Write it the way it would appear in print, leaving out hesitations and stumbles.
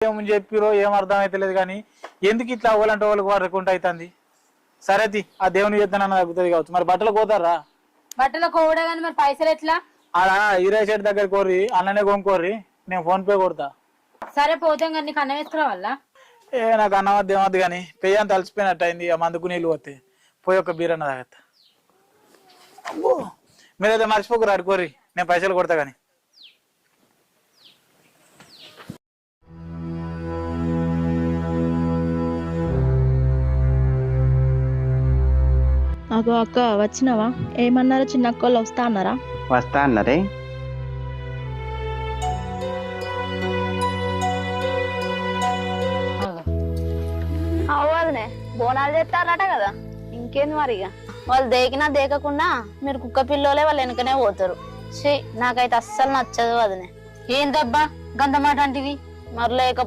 ఏం చెప్పిరో ఏం అర్థం అయితే లేదు కానీ ఎందుకు ఇట్లా అవ్వాలంటే వాళ్ళకి వాడుకుంటూ అవుతుంది. సరేది ఆ దేవుని చేద్దానన్న తగ్గుతుంది కావచ్చు. మరి బట్టలు పోతారా? బట్టలు కోవడా కానీ మరి పైసలు ఎట్లా? ఆడ ఈరే షెడ్ దగ్గర కోరి అన్ననే కొనుక్కోర్రి, నేను ఫోన్ పే కొడతా. సరే పోతాం కానీ నీకు అన్నం వేసుకురావాలా? నాకు అన్నం వద్ద ఏమద్దు కానీ పెయ్యి అంత అలసిపోయినట్టు అయింది. ఆ మందుకు నీళ్ళు పోతే పోయి ఒక బీరన్న తాగత్తా. మీరైతే మర్చిపోకరు అడుకోర్రి, నేను పైసలు కొడతా కానీ. అగో అక్క వచ్చినావా? ఏమన్నారా? చిన్న అక్కలు వస్తా అన్నారా? వస్తా అన్నరే. అవ్వదునే బోనాలు చేస్తారట కదా, ఇంకేంది మరి. ఇక వాళ్ళు దేకినా దేకకుండా మీరు కుక్క పిల్లోలే వాళ్ళు వెనకనే పోతారు. నాకైతే అస్సలు నచ్చదు వదినే. ఏందబ్బా గంధ మాట అంటివి? మరి లేకపోతే